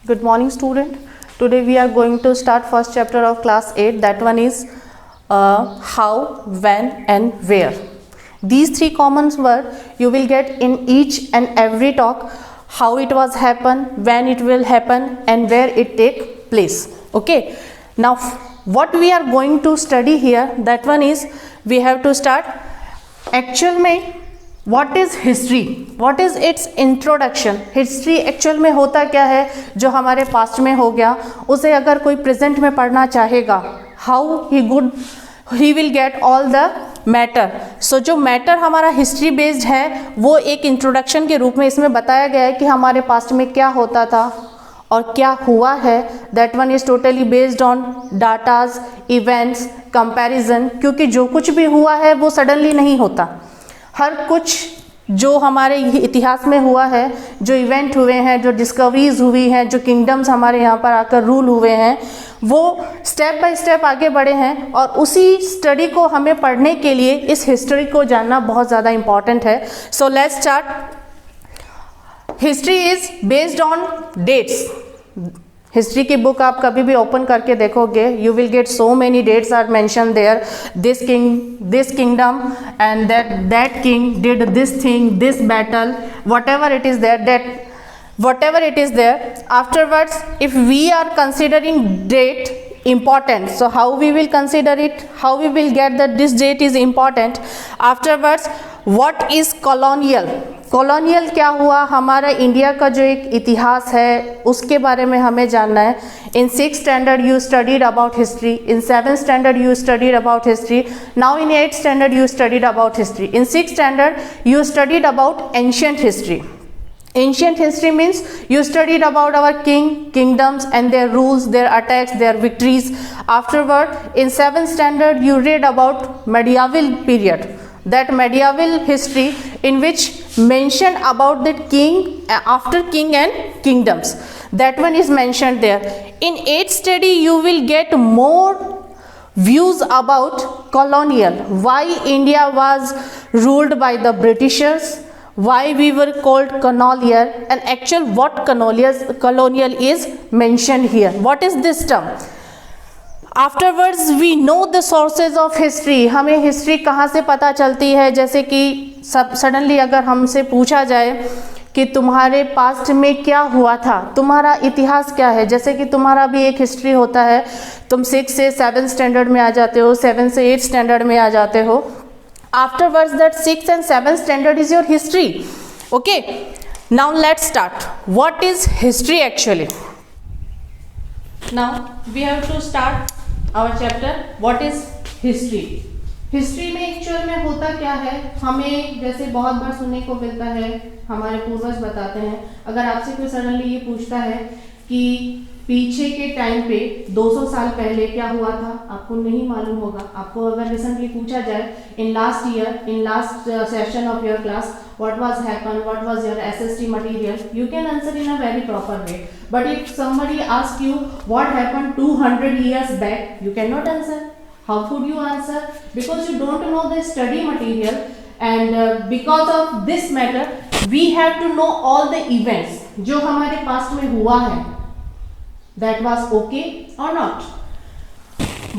Good morning, student. Today we are going to start first chapter of class 8. That one is how, when and where. These three common words you will get in each and every talk. How it was happen, when it will happen and where it take place. Okay. Now what we are going to study here, that one is we have to start actual में What is history? What is its introduction? History actual में होता क्या है, जो हमारे past में हो गया उसे अगर कोई प्रेजेंट में पढ़ना चाहेगा, how he will get all the matter. So जो मैटर हमारा हिस्ट्री बेस्ड है वो एक इंट्रोडक्शन के रूप में इसमें बताया गया है कि हमारे पास्ट में क्या होता था और क्या हुआ है. That one is totally based on datas, events, comparison. क्योंकि जो कुछ भी हुआ है वो सडनली नहीं होता. हर कुछ जो हमारे इतिहास में हुआ है, जो इवेंट हुए हैं, जो डिस्कवरीज हुई हैं, जो किंगडम्स हमारे यहाँ पर आकर रूल हुए हैं, वो स्टेप बाय स्टेप आगे बढ़े हैं. और उसी स्टडी को हमें पढ़ने के लिए इस हिस्ट्री को जानना बहुत ज़्यादा इम्पॉर्टेंट है. So let's start. History is based on dates. History की बुक आप कभी भी ओपन करके देखोगे, you will get so many dates are mention there. This kingdom and that king did this thing, this battle, whatever it is there. Afterwards, if we are considering date important, so how we will consider it, how we will get that this date is important. Afterwards, what is colonial? Colonial क्या हुआ, हमारा India का जो एक इतिहास है उसके बारे में हमें जानना है. इन 6th standard you studied about history, in 7th standard you studied about history, now in 8th standard you studied about history. In 6th standard you studied about ancient history. Ancient history means you studied about our kingdoms and their rules, their attacks, their victories. Afterward, in 7th standard, you read about medieval period. That medieval history in which mention about the king, after king and kingdoms. That one is mentioned there. In 8th study, you will get more views about colonial. Why India was ruled by the Britishers. Why we were called colonial, and actual what colonial is mentioned here. What is this term? Afterwards we know the sources of history. हमें history कहाँ से पता चलती है. जैसे कि suddenly अगर हमसे पूछा जाए कि तुम्हारे पास्ट में क्या हुआ था, तुम्हारा इतिहास क्या है, जैसे कि तुम्हारा भी एक हिस्ट्री होता है, तुम 6 से 7 स्टैंडर्ड में आ जाते हो, 7 से 8 स्टैंडर्ड में आ जाते हो. Afterwards, that 6th and 7th standard is your history. Okay, now let's start. What is history actually? Now we have to start our chapter. What is history? History में एक्चुअल में होता क्या है, हमें जैसे बहुत बार सुनने को मिलता है, हमारे पूर्वज बताते हैं. अगर आपसे कोई सडनली ये पूछता है कि पीछे के टाइम पे 200 साल पहले क्या हुआ था, आपको नहीं मालूम होगा. आपको अगर रिसेंटली पूछा जाए in last session of your class what was happened, what was your SST material, you can answer in a very proper way. But if somebody asks you what happened 200 years back, you cannot answer. How could you answer? Because you don't know the study material, and because of this matter we have to know all the events जो हमारे past में हुआ है. That was okay or not?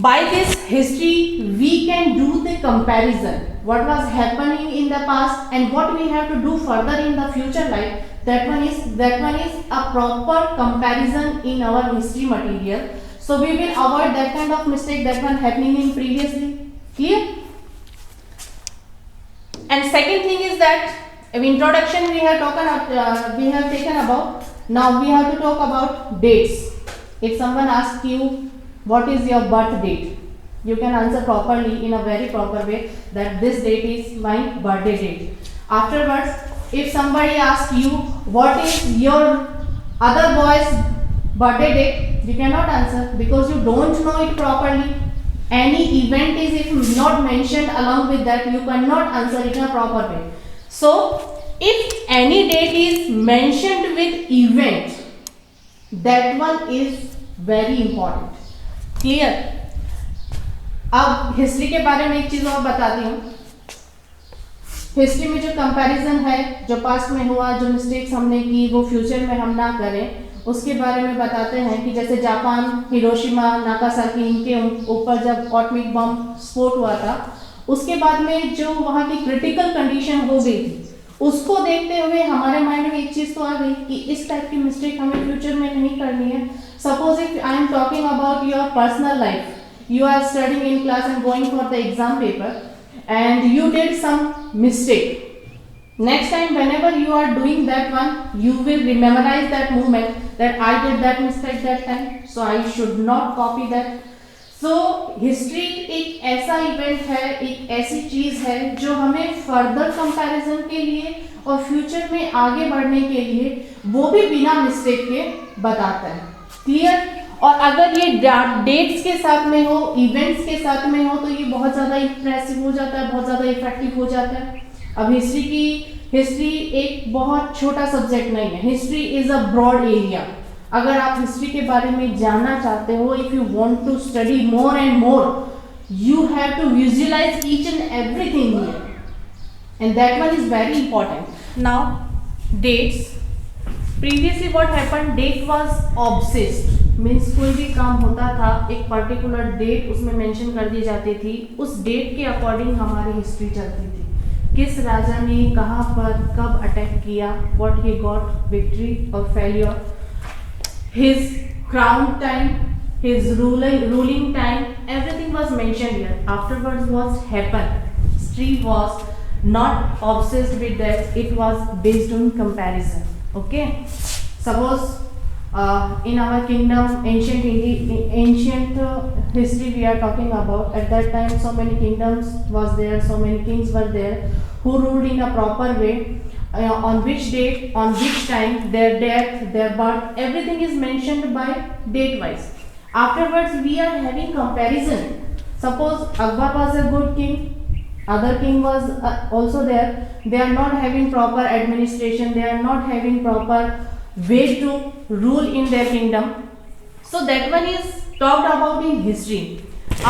By this history we can do the comparison, what was happening in the past and what we have to do further in the future life. That one is a proper comparison in our history material. So we will avoid that kind of mistake that one happening in previously. Clear? And second thing is that in introduction we have taken about. Now we have to talk about dates. If someone asks you what is your birth date, you can answer properly in a very proper way that this date is my birthday date. Afterwards, if somebody asks you what is your other boy's birthday date, you cannot answer because you don't know it properly. Any event is if not mentioned along with that, you cannot answer it in a proper way. So if any date is mentioned with event, that one is very important. Clear. अब history के बारे में एक चीज और बताती हूँ. History में जो कंपैरिजन है, जो पास्ट में हुआ, जो मिस्टेक्स हमने की वो फ्यूचर में हम ना करें, उसके बारे में बताते हैं कि जैसे जापान, हिरोशिमा, नागासाकी, इनके ऊपर जब एटॉमिक बम स्फोट हुआ था, उसके बाद में जो वहाँ की क्रिटिकल कंडीशन हो गई थी, उसको देखते हुए हमारे माइंड में एक चीज़ तो आ गई कि इस टाइप की मिस्टेक हमें फ्यूचर में नहीं करनी है. Suppose if I am talking about your personal life, you are studying in class and going for the exam paper and you did some mistake. Next time whenever you are doing that one, you will memorize that moment that I did that mistake that time, so I should not copy that. So history एक ऐसा event है, एक ऐसी चीज है जो हमें further comparison के लिए और फ्यूचर में आगे बढ़ने के लिए वो भी बिना मिस्टेक के बताता है. क्लियर? और अगर ये डेट्स के साथ में हो, इवेंट्स के साथ में हो, तो ये बहुत ज़्यादा इम्प्रेसिव हो जाता है, बहुत ज़्यादा इफेक्टिव हो जाता है. अब हिस्ट्री एक बहुत छोटा सब्जेक्ट नहीं है. History is a broad area. अगर आप हिस्ट्री के बारे में जानना चाहते हो, if you want to study more and more, you have to visualise each and everything here, and that one is very important. Now dates. Previously what happened, date was obsessed. Means कोई भी काम होता था, एक particular date उसमें mention कर दी जाती थी, उस डेट के अकॉर्डिंग हमारी हिस्ट्री चलती थी. किस राजा ने कहाँ पर कब अटैक किया, व्हाट ही गॉट विक्ट्री और failure, his crown time, his ruling time, everything was mentioned here. Afterwards what happened, history was not obsessed with that, it was based on comparison. Okay, suppose in our kingdom, ancient history we are talking about, at that time so many kingdoms was there, so many kings were there who ruled in a proper way, on which date, on which time, their death, their birth, everything is mentioned by date wise. Afterwards we are having comparison. Suppose Akbar was a good king, other king was also there, they are not having proper administration, they are not having proper way to rule in their kingdom, so that one is talked about in history.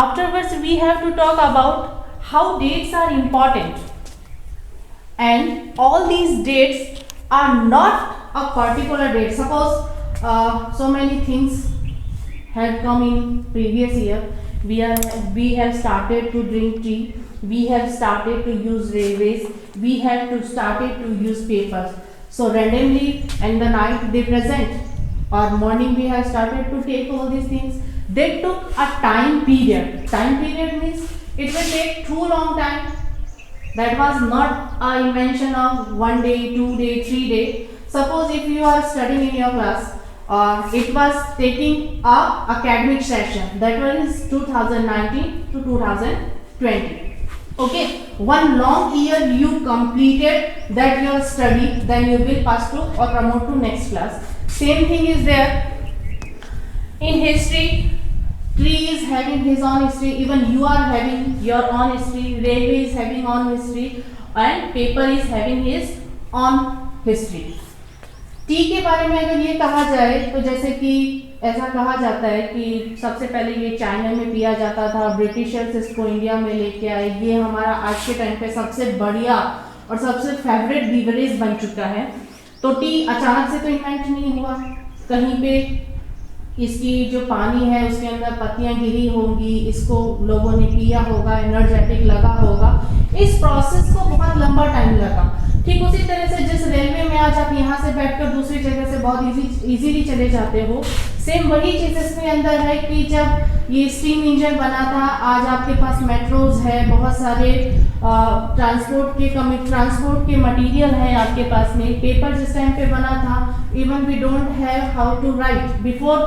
Afterwards we have to talk about how dates are important, and all these dates are not a particular date. Suppose so many things had come in previous year. We have started to drink tea, we have started to use railways, we have to started to use papers. So randomly in the night they present, or morning we have started to take all these things. They took a time period. Time period means it will take too long time. That was not a invention of 1 day, 2 day, 3 day. Suppose if you are studying in your class, it was taking a academic session, that was 2019 to 2020. Okay, one long year you completed that your study, then you will pass to or promote to next class. Same thing is there in history. Tree is having his own history, even you are having your own history, railway is having own history, and paper is having his own history. T के बारे में अगर ये कहा जाए तो जैसे कि ऐसा कहा जाता है कि सबसे पहले ये चाइना में पिया जाता था, ब्रिटिशर्स इसको इंडिया में लेके आए, ये हमारा आज के टाइम पे सबसे बढ़िया और सबसे फेवरेट बीवरेज बन चुका है. तो टी अचानक से तो इन्वेंट नहीं हुआ, कहीं पे इसकी जो पानी है उसके अंदर पत्तियां गिरी होंगी, इसको लोगों ने पिया होगा, एनर्जेटिक लगा होगा. इस प्रोसेस को बहुत लंबा टाइम लगा. ठीक उसी तरह से जिस रेलवे में आज आप यहाँ से बैठकर दूसरी जगह से बहुत इजीली चले जाते हो, सेम वही चीज़ इसमें अंदर है कि जब ये स्टीम इंजन बना था, आज आपके पास मेट्रोज है, बहुत सारे ट्रांसपोर्ट के मटेरियल है आपके पास में. पेपर जिस टाइम पे बना था, even we don't have how to write before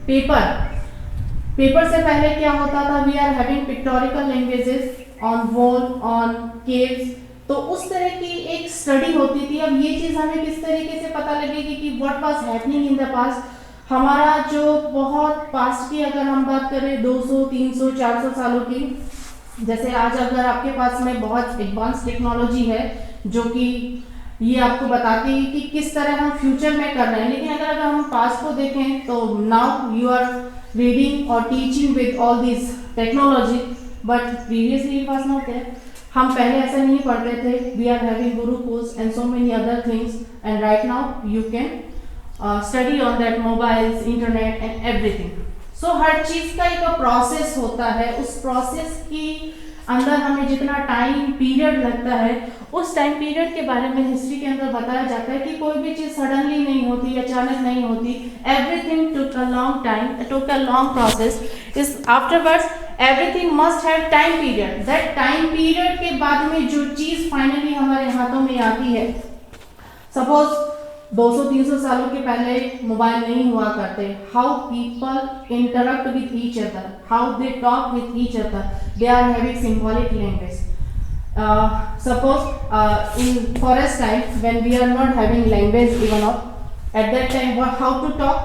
paper से पहले क्या होता था, we are having pictorial languages on wall, on caves. तो उस तरह की एक स्टडी होती थी. अब ये चीज़ हमें किस तरीके से पता लगेगी कि what was happening in the past. हमारा जो बहुत पास्ट की अगर हम बात करें 200, 300, 400 सालों की, जैसे आज अगर आपके पास में बहुत एडवांस टेक्नोलॉजी है जो कि ये आपको बताती है कि किस तरह हम फ्यूचर में कर रहे हैं, लेकिन अगर हम पास्ट को देखें तो नाउ यू आर रीडिंग और teaching with all this technology, but previously it was not there. हम पहले ऐसा नहीं पढ़ते थे. We are having gurukuls and so many other things, and right now you can study on that mobiles, internet and everything. So हर चीज़ का एक प्रोसेस होता है, उस प्रोसेस की अंदर हमें जितना टाइम पीरियड लगता है उस टाइम पीरियड के बारे में हिस्ट्री के अंदर बताया जाता है कि कोई भी चीज़ सडनली नहीं होती, अचानक नहीं होती। Everything took a long time, took a long process. इस afterwards everything must have time period. That time period के बाद में जो चीज़ फाइनली हमारे हाथों में आती है, सपोज 200-300 सालों के पहले मोबाइल नहीं हुआ करते। How people interact with each other, how they talk with each other, they are having symbolic language. Suppose in forest time when we are not having language even of, at that time how to talk,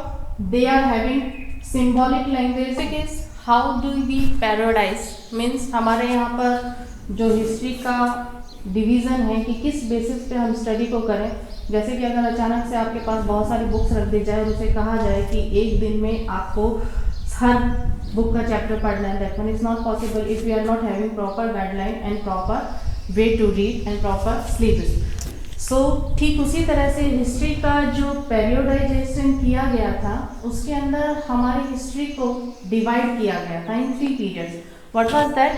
they are having symbolic language. Is how do we parodize, means हमारे यहाँ पर जो history का division है कि किस basis पे हम स्टडी को करें। जैसे कि अगर अचानक से आपके पास बहुत सारी बुक्स रख दी जाए और उसे कहा जाए कि एक दिन में आपको हर बुक का चैप्टर पढ़ना है, that one is not possible if we are not having proper guideline and proper way to read and proper syllabus. So ठीक उसी तरह से हिस्ट्री का जो पेरियोडाइजेशन किया गया था उसके अंदर हमारी हिस्ट्री को डिवाइड किया गया था इन 3 periods. What was that?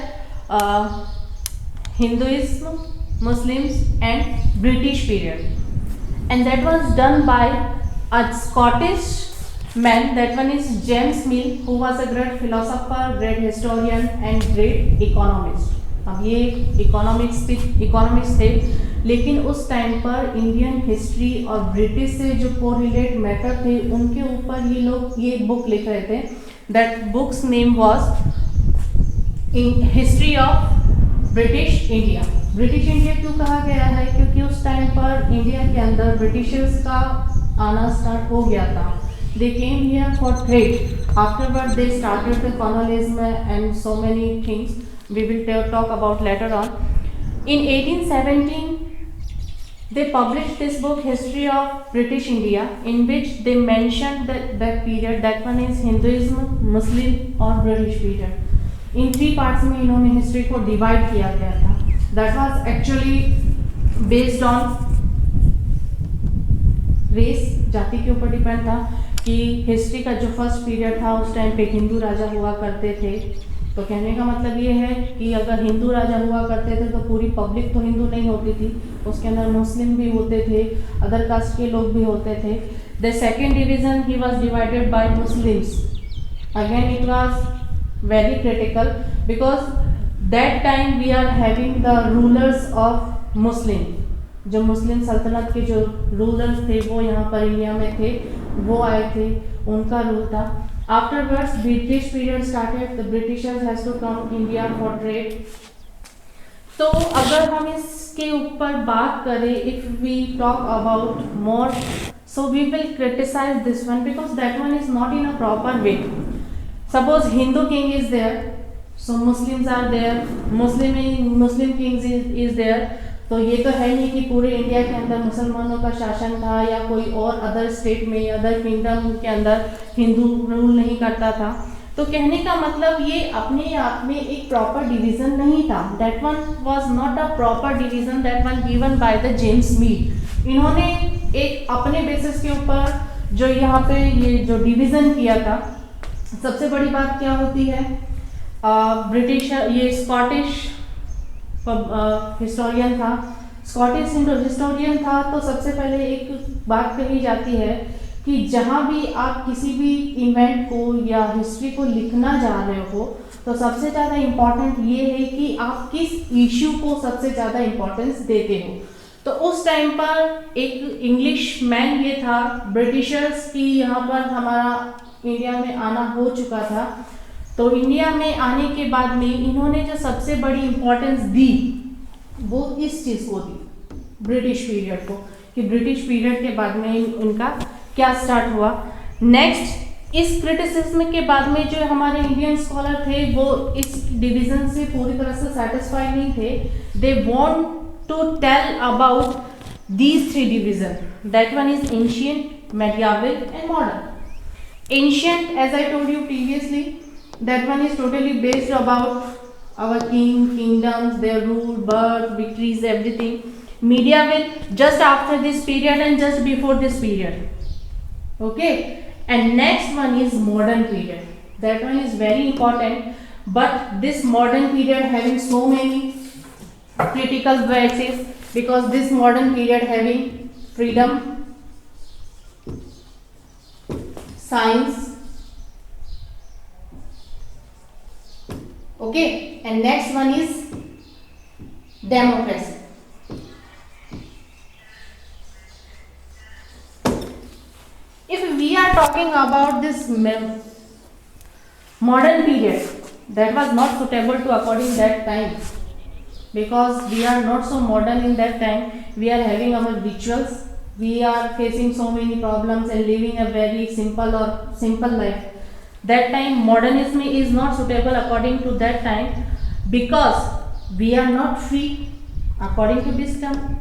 Hinduism, Muslims and British period, and that was done by a Scottish man, that one is James Mill, who was a great philosopher, great historian and great economist. अब ये economics थे, लेकिन उस time पर Indian history और British से जो correlate matter थे उनके ऊपर ये लोग ये बुक लिख रहे थे। That books name was history of British India. British India क्यों कहा गया है? क्योंकि उस टाइम पर इंडिया के अंदर ब्रिटिशर्स का आना स्टार्ट हो गया था। They came here for trade, afterward they started the colonism and so many things we will talk about later on. In 1817 they published this book History of British India, in which they mentioned that period, that one is Hinduism, Muslim और British period. इन 3 parts में इन्होंने history को divide किया गया था। That was actually based on race, जाति के ऊपर डिपेंड था कि हिस्ट्री का जो फर्स्ट पीरियड था उस टाइम पे हिंदू राजा हुआ करते थे। तो कहने का मतलब ये है कि अगर हिंदू राजा हुआ करते थे तो पूरी पब्लिक तो हिंदू नहीं होती थी, उसके अंदर मुस्लिम भी होते थे, अदर कास्ट के लोग भी होते थे। The second division he was divided by Muslims. Again it was very critical because that time we are having the rulers of Muslim, जो मुस्लिम सल्तनत के जो रूलर्स थे वो यहाँ पर इंडिया में थे, वो आए थे, उनका रूल था। Afterwards British period started, the Britishers has to come India for trade. तो अगर हम इसके ऊपर बात करें, if we talk about more, so we will criticise this one because that one is not in a proper way. Suppose Hindu king is there, so Muslims are there, Muslim kings is there। तो ये तो है नहीं कि पूरे India के अंदर मुसलमानों का शासन था या कोई और अदर स्टेट में या अदर किंगडम के अंदर हिंदू रूल नहीं करता था। तो कहने का मतलब ये अपने आप में एक प्रॉपर डिवीजन नहीं था। That one was not a proper division, that one given by the James Mill. इन्होंने एक अपने बेसिस के ऊपर जो यहाँ पे ये जो डिवीजन किया था। सबसे बड़ी बात क्या होती है, ब्रिटिश ये स्कॉटिश हिस्टोरियन था, स्कॉटिश हिस्टोरियन था। तो सबसे पहले एक बात कही जाती है कि जहाँ भी आप किसी भी इवेंट को या हिस्ट्री को लिखना जा रहे हो तो सबसे ज़्यादा इम्पॉर्टेंट ये है कि आप किस इशू को सबसे ज़्यादा इम्पोर्टेंस देते हो। तो उस टाइम पर एक इंग्लिश मैन ये था, ब्रिटिशर्स की यहाँ पर हमारा इंडिया में आना हो चुका था। तो इंडिया में आने के बाद में इन्होंने जो सबसे बड़ी इम्पोर्टेंस दी वो इस चीज़ को दी, ब्रिटिश पीरियड को, कि ब्रिटिश पीरियड के बाद में इनका क्या स्टार्ट हुआ। नेक्स्ट, इस क्रिटिसिज्म के बाद में जो हमारे इंडियन स्कॉलर थे वो इस डिवीजन से पूरी तरह से सेटिस्फाई नहीं थे। They want to tell about these 3 division, that one is ancient, medieval and modern. Ancient, as I told you previously, that one is totally based about our kingdoms, their rule, birth, victories, everything. Medieval, just after this period and just before this period. Okay, and next one is modern period. That one is very important, but this modern period having so many critical biases, because this modern period having freedom, science. Okay, and next one is democracy. If we are talking about this modern period, that was not suitable to according that time, because we are not so modern in that time. We are having our rituals, we are facing so many problems and living a very simple life. That time modernism is not suitable according to that time, because we are not free according to this term.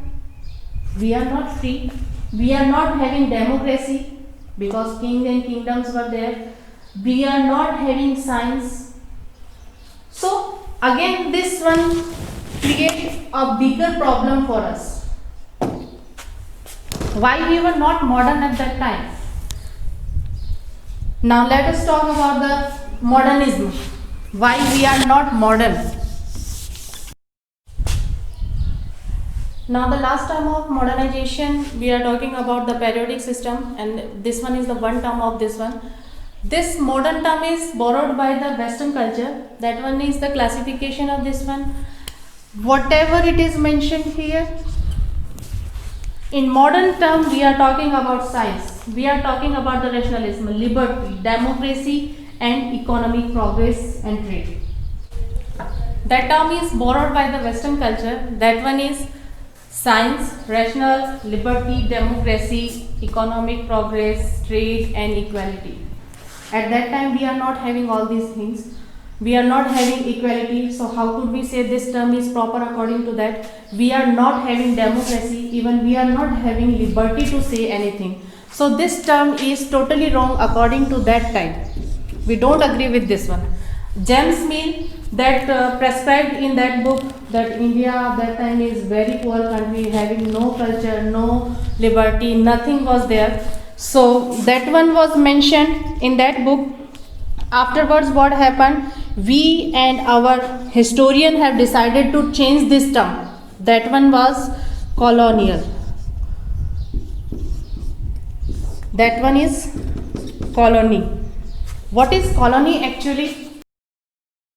We are not free, we are not having democracy, because king and kingdoms were there. We are not having science. So again this one create a bigger problem for us. Why we were not modern at that time? Now let us talk about the modernism. Why we are not modern? Now the last term of modernization, we are talking about the periodic system, and this one is the one term of this one. This modern term is borrowed by the Western culture. That one is the classification of this one. Whatever it is mentioned here, in modern term we are talking about science, we are talking about the rationalism, liberty, democracy and economic progress and trade. That term is borrowed by the Western culture. That one is science, rational, liberty, democracy, economic progress, trade and equality. At that time we are not having all these things. We are not having equality. So how could we say this term is proper according to that? We are not having democracy, even we are not having liberty to say anything. So this term is totally wrong according to that time. We don't agree with this one. James Mill that prescribed in that book that India at that time is very poor country, having no culture, no liberty, nothing was there. So that one was mentioned in that book. Afterwards what happened? We and our historian have decided to change this term. That one was colonial. That one is colony. What is colony actually?